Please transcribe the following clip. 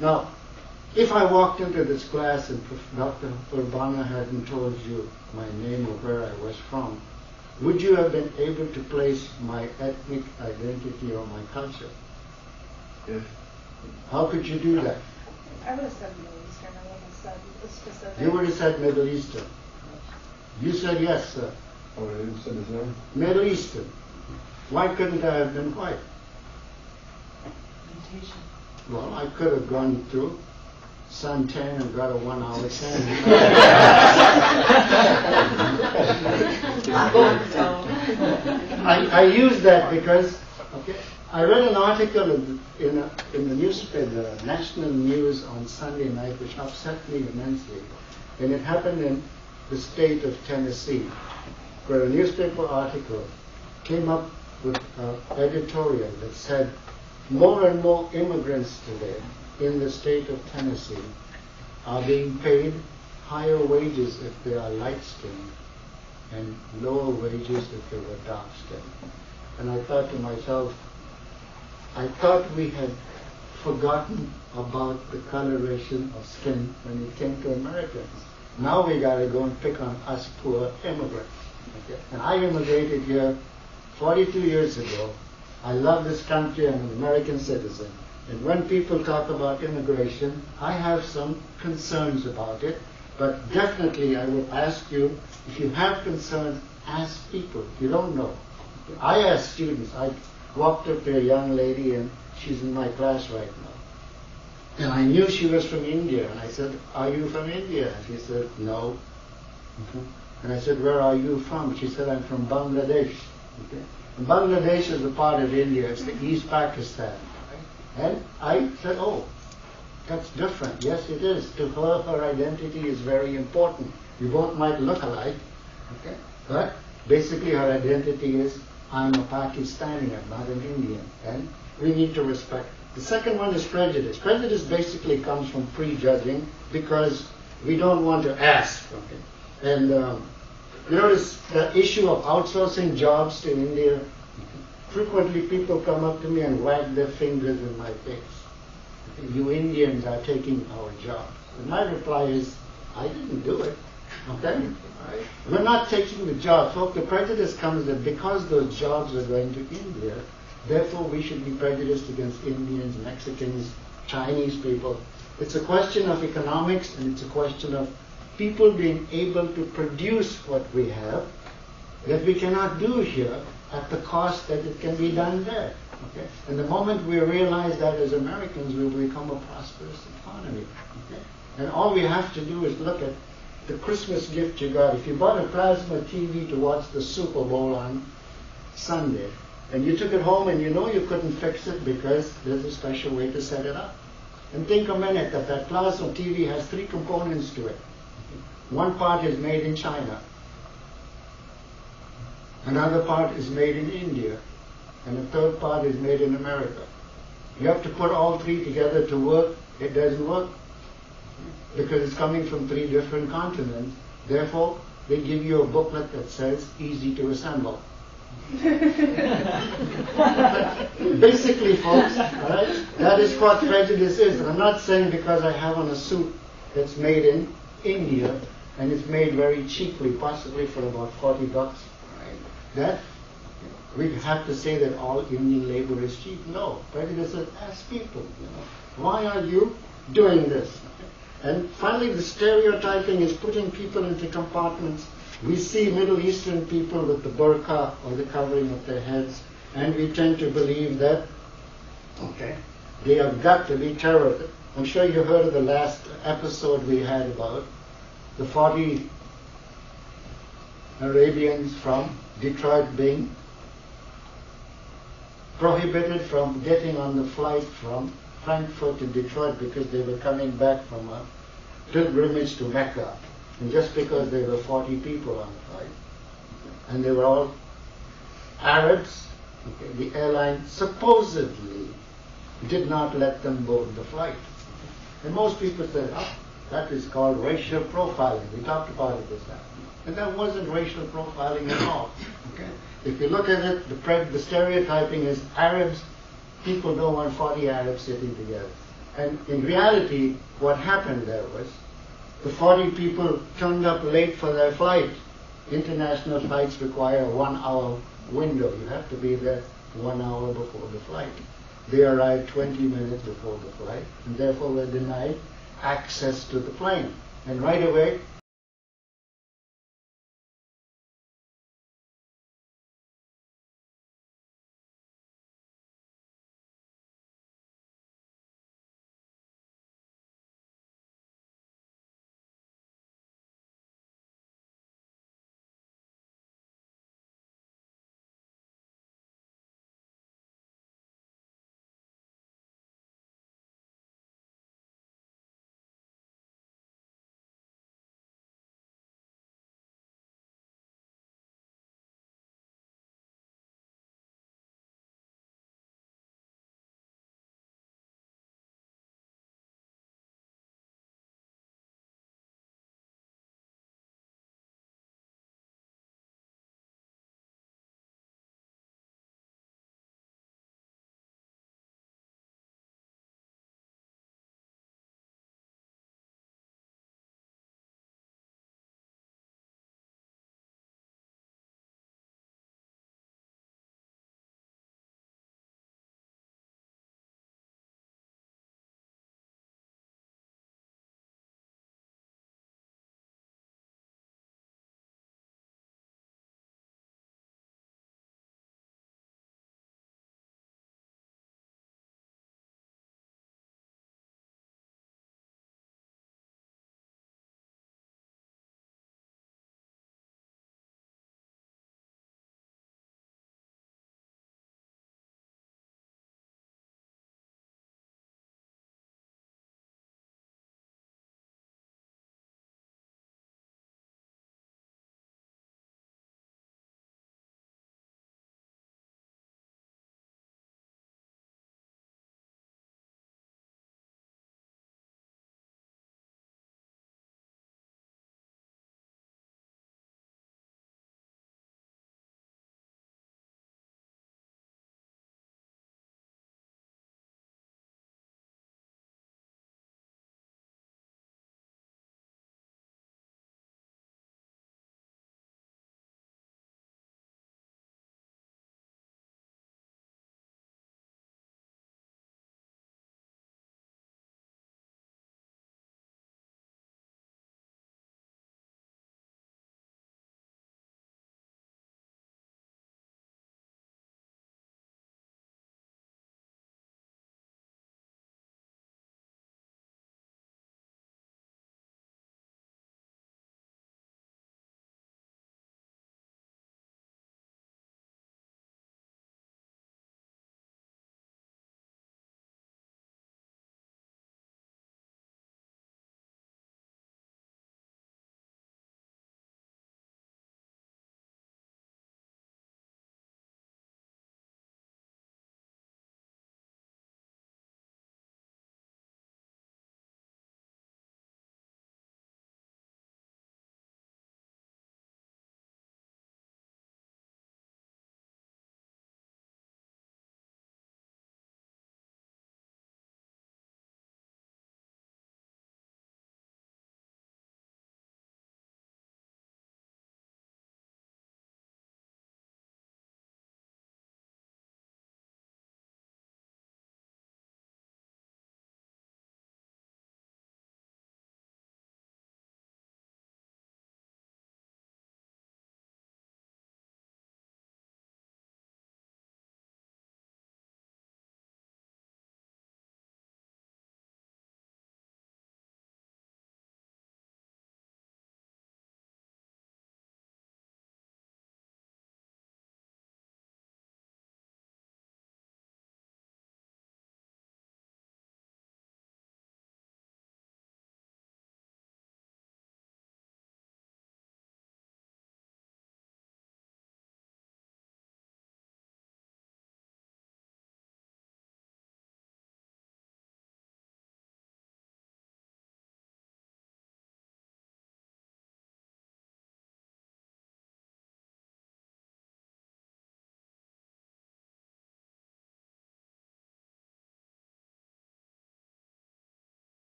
Now, if I walked into this class and Dr. Urbana hadn't told you my name or where I was from, would you have been able to place my ethnic identity or my culture? Yes. How could you do that? I would have said Middle Eastern. I wouldn't have said the specific. You would have said Middle Eastern. You said yes, sir. Oh, I didn't say his name? Middle Eastern. Why couldn't I have been white? Mutation. Well, I could have gone through suntan and got a 1 hour tan. I use that because, okay, I read an article in the national news on Sunday night which upset me immensely. And it happened in the state of Tennessee, where a newspaper article came up with an editorial that said more and more immigrants today in the state of Tennessee are being paid higher wages if they are light-skinned and lower wages if they were dark-skinned. And I thought to myself, I thought we had forgotten about the coloration of skin when it came to Americans. Now we got to go and pick on us poor immigrants. Okay? And I immigrated here 42 years ago. I love this country. I'm an American citizen. And when people talk about immigration, I have some concerns about it. But definitely I would ask you, if you have concerns, ask people. You don't know. I ask students. I walked up to a young lady and she's in my class right now. And I knew she was from India. And I said, are you from India? And she said, no. And I said, where are you from? She said, I'm from Bangladesh. Okay? And Bangladesh is a part of India. It's the East Pakistan. And I said, oh, that's different. Yes, it is. To her, her identity is very important. You both might look alike. Okay? But basically her identity is, I'm a Pakistani, I'm not an Indian. And we need to respect. The second one is prejudice. Prejudice basically comes from prejudging because we don't want to ask. Okay? And you notice the issue of outsourcing jobs to India. Frequently people come up to me and wag their fingers in my face. Okay? You Indians are taking our jobs. And my reply is, I didn't do it. Okay? Right. We're not taking the jobs. So the prejudice comes that because those jobs are going to India, therefore we should be prejudiced against Indians, Mexicans, Chinese people. It's a question of economics and it's a question of people being able to produce what we have that we cannot do here at the cost that it can be done there. Okay? And the moment we realize that as Americans, we will become a prosperous economy. Okay? And all we have to do is look at the Christmas gift you got. If you bought a plasma TV to watch the Super Bowl on Sunday, and you took it home and you know you couldn't fix it because there's a special way to set it up. And think a minute that that plasma TV has 3 components to it. One part is made in China. Another part is made in India. And a third part is made in America. You have to put all 3 together to work. It doesn't work. Because it's coming from 3 different continents. Therefore, they give you a booklet that says, easy to assemble. Basically, folks, all right, that is what prejudice is. And I'm not saying because I have on a suit that's made in India and it's made very cheaply, possibly for about $40, right, that we have to say that all Indian labor is cheap. No, prejudice is ask people, why are you doing this? And finally, the stereotyping is putting people into compartments. We see Middle Eastern people with the burqa or the covering of their heads, and we tend to believe that, okay, they have got to be terrorists. I'm sure you heard of the last episode we had about the 40 Arabians from Detroit being prohibited from getting on the flight from Frankfurt to Detroit because they were coming back from a pilgrimage to Mecca. And just because there were 40 people on the flight, and they were all Arabs, okay, the airline supposedly did not let them board the flight. And most people said, oh, that is called racial profiling. We talked about it this time. And that wasn't racial profiling at all. Okay? If you look at it, the stereotyping is Arabs, people don't want 40 Arabs sitting together. And in reality, what happened there was the 40 people turned up late for their flight. International flights require a 1 hour window. You have to be there 1 hour before the flight. They arrived 20 minutes before the flight and therefore were denied access to the plane. And right away,